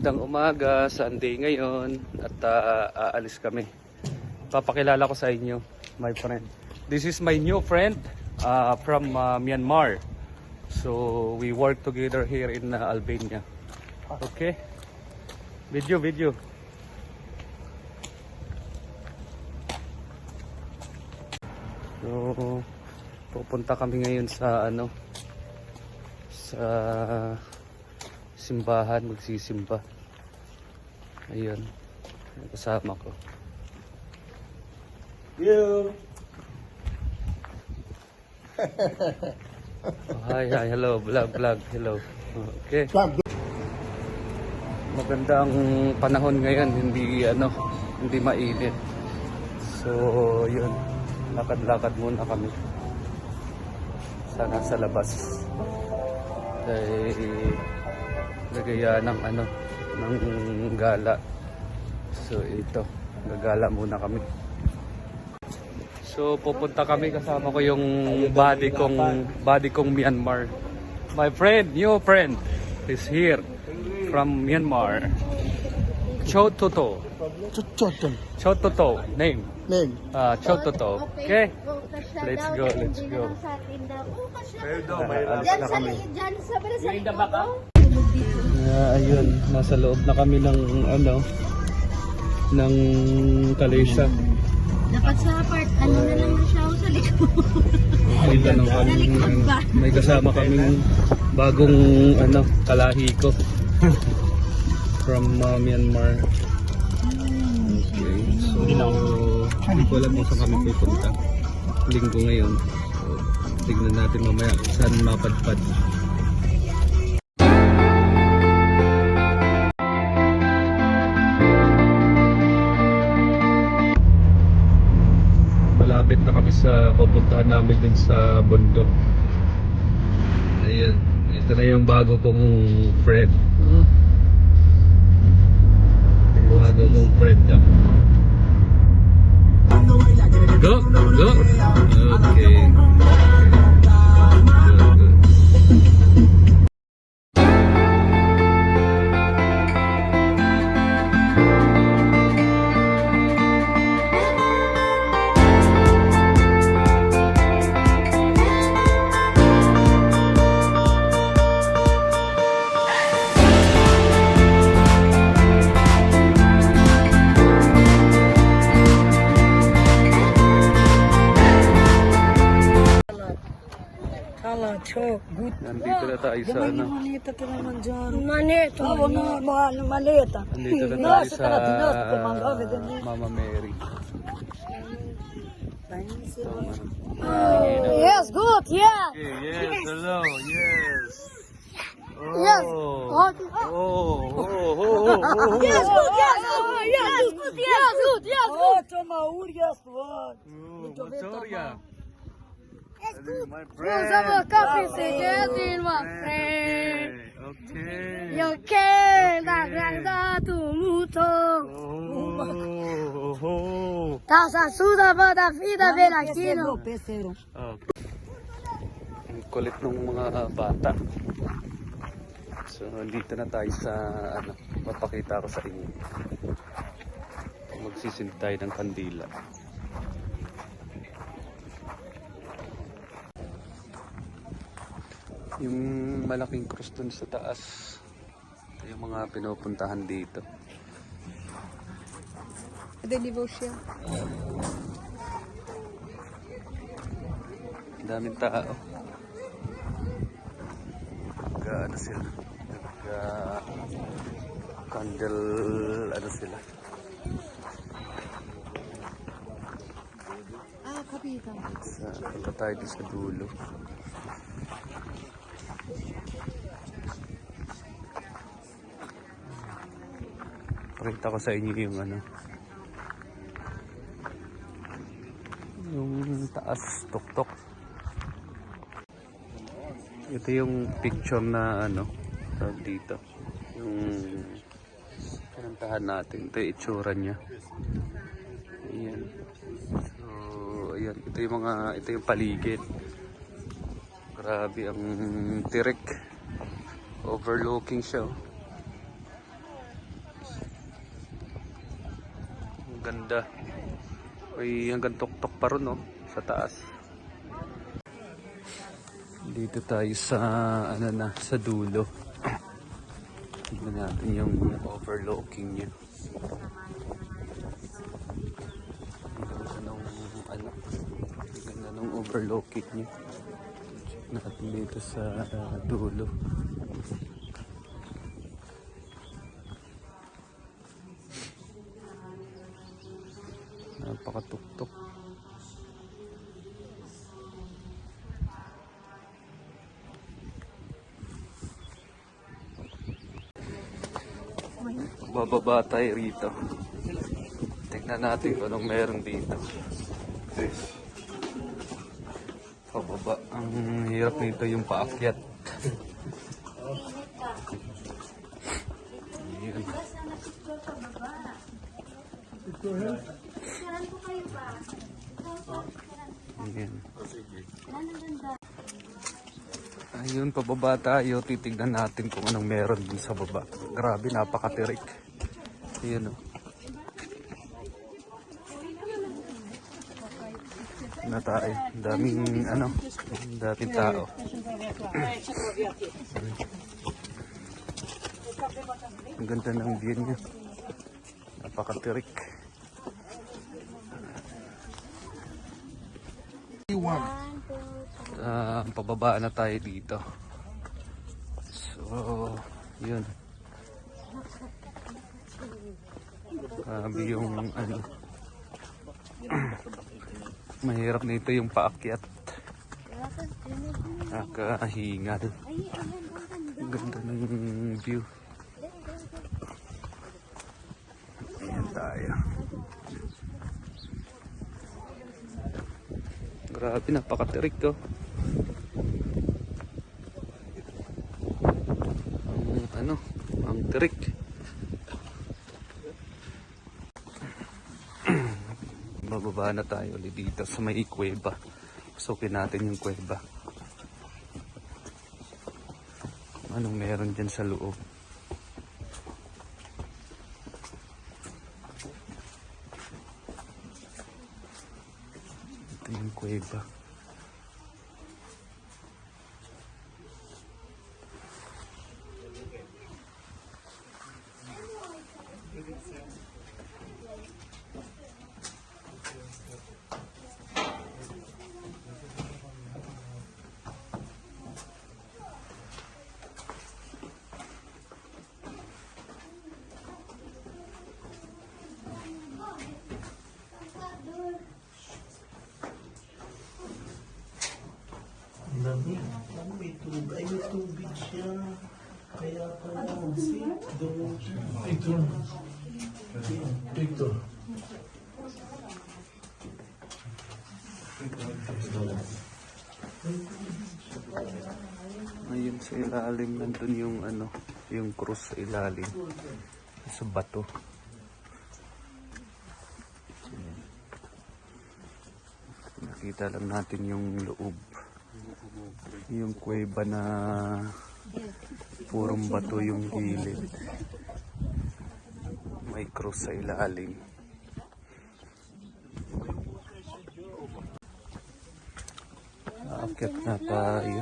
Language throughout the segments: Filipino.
Magandang umaga, Sunday ngayon at aalis kami. Papakilala ko sa inyo, my friend. This is my new friend from Myanmar. So we work together here in Albania. Okay? Video. So pupunta kami ngayon sa sa simbahan, magsisimba. Ayun, kasama ko. You. Hi, hello, vlog, hello. Okay. Maganda ang panahon ngayon, hindi mainit. So, yun, lakad-lakad muna kami. Sana sa labas. Nagaya ng gala. So ito, gagala muna kami. So pupunta kami, kasama ko yung buddy kong Myanmar. My friend, new friend is here from Myanmar. Chototo. Name. Chototo. Okay. Let's go. Ayun, nasa loob na kami ng Kalesya. Dapat sa apart, na lang siya sa likod. May kasama kaming bagong kalahi ko from Myanmar. Okay, so hindi ko alam kung saan kami pupunta. Linggo ngayon. So, tignan natin mamaya saan mapadpad. Malapit na kami sa pupuntahan namin din sa bundok. Ayan, ito na yung bago kong friend. Bago kong friend niya. Go! Okay. Nandito na tayo sa Maleta. Nandito na tayo sa Mama Mary. Yes, good, yeah. Okay, yes, hello, yes. Yes. Yes, good, yes. Victoria. My Vamos café my friend. Okay. Yo que la granda tu muto. Tasa suda bada vida vela kino. Okay. Ang kulit ng mga bata. So, dito na tayo sa papakita ko sa inyo. Magsisinti tayo ng kandila. Yung malaking cross dun sa taas, ito yung mga pinupuntahan dito. Daming tao. Sila. Candle, sila. Kapita. Punta tayo dito sa dulo. Pakita ko sa inyo yung yung taas, tuktok. Ito yung picture na dito. Yung pinuntahan natin. Ito yung itsura niya. Ayan. So, ayan. Ito yung paligid. Grabe ang tirik. Overlooking siya. Ang ganda. May hanggang tuktok pa ron, no? Sa taas. Dito tayo sa, ano na, sa dulo. Tignan natin yung overlooking niya. Ang ganda ng overlooking niya. Check natin dito sa dulo. Napakatuktok. Bababa tayo rito. Tingnan natin kung anong meron dito. Pababa. Ang hirap nito yung paakyat. Ayan. Ayan. Ayun, pababa tayo. Titignan natin kung anong meron dun sa baba. Grabe, napakatirik. Ayan, o. Na tayo. Daming, daming tao. Ang ganda ng view niya. Napakatirik. Pababa na tayo dito. So, yun. Grabe yung mahirap na ito yung paakyat. Nakahingal. Ang ganda ng view. Ayan tayo. Grabe, napakatirik to. Ang tirik. Bababa na tayo ulit dito sa may kuweba. Pasukin natin yung kuweba. Anong meron dyan sa loob? Ito yung kuweba. May tubig siya. Kaya pala, Victor. Ayun sa ilalim, nandun yung yung krus sa ilalim. Sa bato. Nakita lang natin yung loob. Yung kuweba na purong bato yung gilid. May krus sa ilalim. Aakyat na tayo.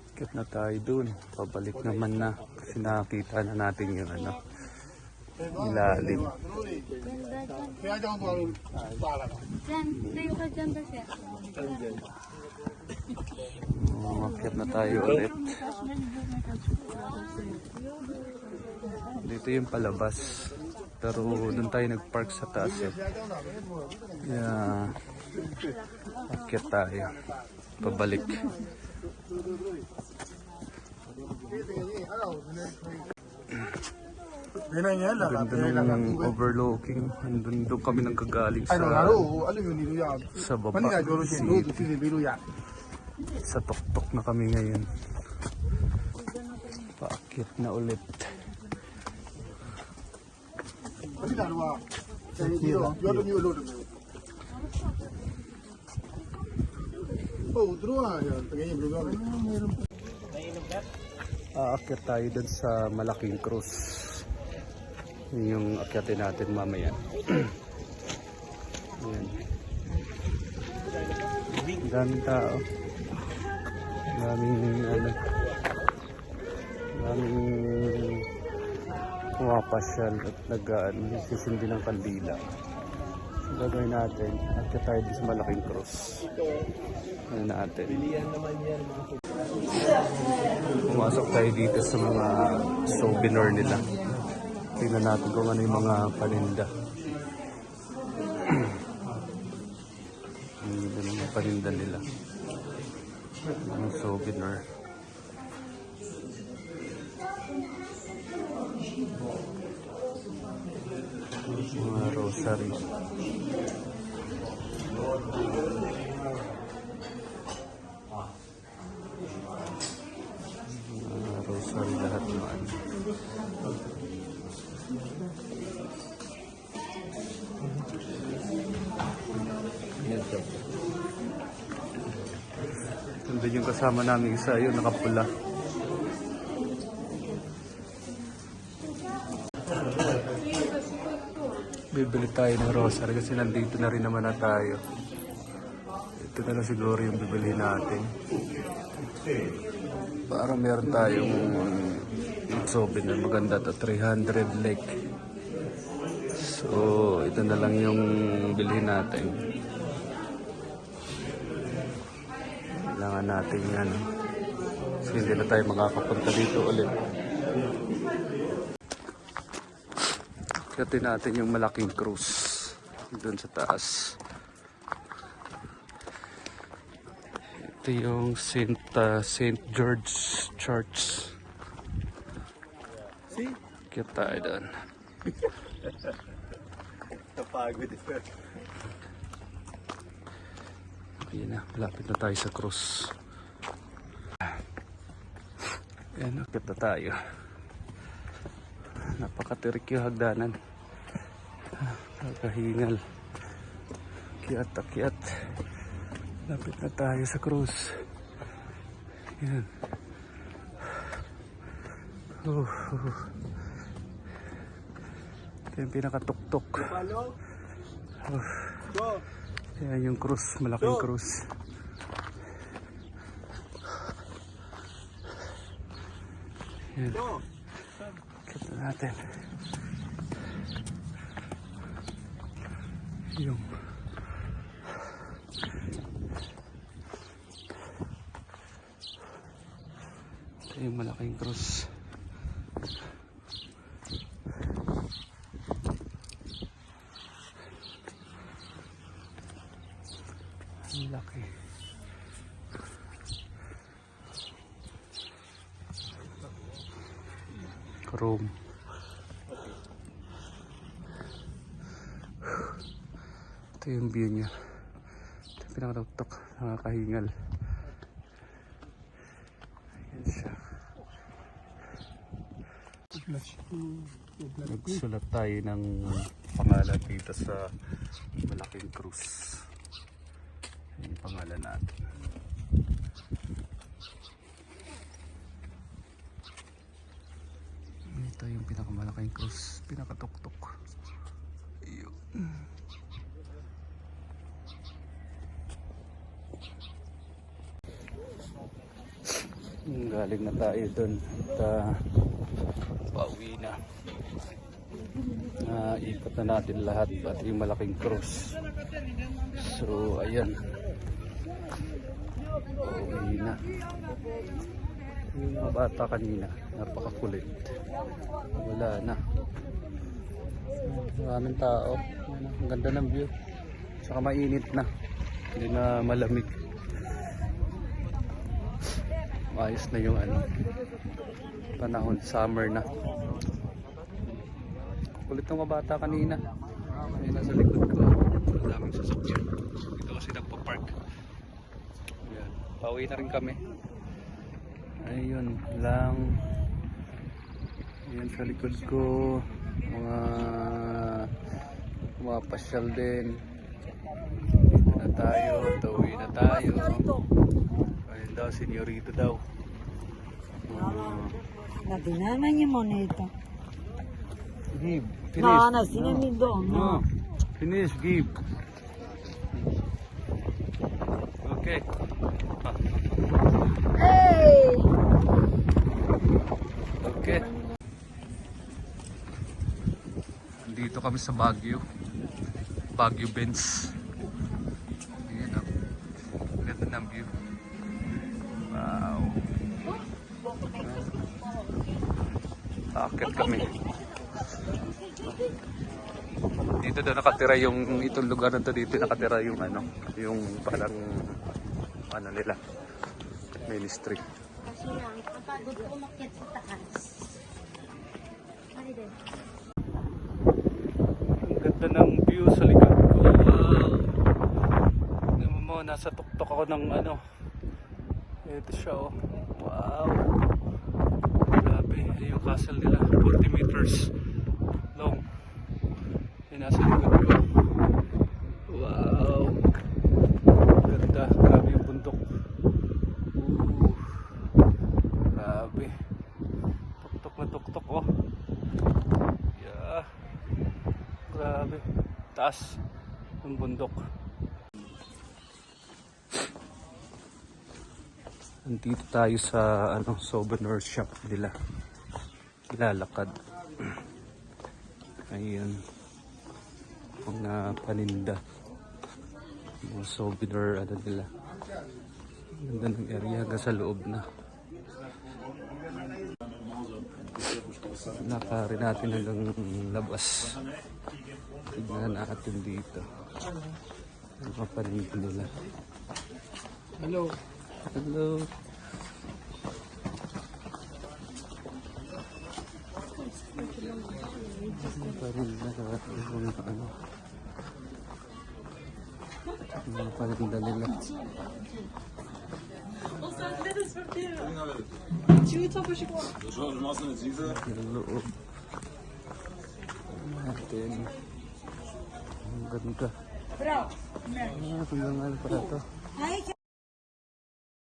Aakyat na tayo dun. Pabalik naman na. Kasi nakita na natin yung ilalim. Aakyat na tayo ulit. Dito yung palabas. Pero doon tayo nag-park sa taas eh. Yeah. Aakyat tayo. Pabalik. Ganda ng overlooking. Doon kami nagkagaling sa baba. Sa tuktok na kami ngayon. Paakyat na ulit. Aakyat tayo dun sa malaking krus. Yun yung akyatin natin mamaya. Ayan. Ang daming tao. Daming pumapasyal at nagsisindi ng kandila. So, gagawin natin, akyat tayo sa malaking cross. Ano natin? Pumasok tayo dito sa mga souvenir nila. Tingnan natin kung ano yung mga paninda. Ang ganda ng mga paninda nila. Mga souvenir. Mga rosary. Mga rosary lahat naman. Nandun yung kasama namin isa, yun nakapula. Bibili tayo ng rosary kasi nandito na rin naman na tayo. Ito na lang siguro yung bibili natin. Para meron tayong souvenir maganda to 300 lek. So ito na lang yung bilhin natin. Kailangan natin yan. Kasi hindi na tayo makakapunta dito ulit. Kati natin yung malaking cruise doon sa taas. Ito yung St. George Church. Kaya tayo doon. Napagod ito. Ayan na, malapit na tayo sa cruise. Ayan, akit na tayo. Napakatirik yung hagdanan. Nakahingal. Kiat. Lapit na tayo sa cruise. Yan. Ito yung pinakatuktok. Yan yung cruise. Malaking cruise. Yan. Kita natin. Yung ito yung malaking cross. Ang laki. Chrome. Ito yung view niya. Ito yung pinakatuktok. Nakakahingal. Ayan siya. Nagsulat tayo ng pangalan dito sa malaking cruise. Ayan yung pangalan natin. Ito yung pinakamalaking cruise. Pinakatuktok. Ayun. Galing na tayo dun at pauwi na. Ikot na natin lahat at yung malaking cruise. So ayan, pauwi na. Yung mga bata kanina napakakulit, wala na. Maraming tao. Ang ganda ng view, saka mainit na, hindi na malamig. Ayos na yung panahon, summer na. Kulit ng mga bata kanina. Ayun, nasa likod ko. Ang daming sasakyan. Dito kasi nagpa-park. Ayan. Pauwi na rin kami. Ayun lang. Ayan sa likod ko. Mga pasyal din. Dito na tayo. Pauwi na tayo. Ayun daw, senyorito daw. La dinama niya mo nito. Give. Finish. No, no, sinemindo. No. Finish, give. Okay. Hey! Okay. Dito kami sa Baguio. Baguio Benz. Ayan o. Ganda ng view. Wow. Akit kami. Dito daw nakatira yung itong lugar na to, dito nakatira yung ano, yung parang ano nila, ministry. Kasi lang, kapagod ko umakyat sa taas. Ay, din. Ang ganda ng view sa likod ko. Wow. Tingnan mo, nasa tuktok ako ng ano. Ito siya oh. Wow. Grabe. Yung castle nila. 40 meters long. Yung nasa likod ko. Wow. Ganda. Grabe yung bundok. Ooh. Grabe. Tuktok na tuktok oh. Yeah. Grabe. Taas ng bundok. Nandito tayo sa ano, souvenir shop nila. Lalakad. Ayan. Mga paninda. Mga souvenir ano nila. Ganda ng area hanggang sa loob na. Lakarin natin hanggang labas. Tignan natin dito. Ang mga paninda nila. Hello. Hello. Paninda na ano. Mga paninda nila. Loob natin. Ang ganda. Hanggang ano pa ito.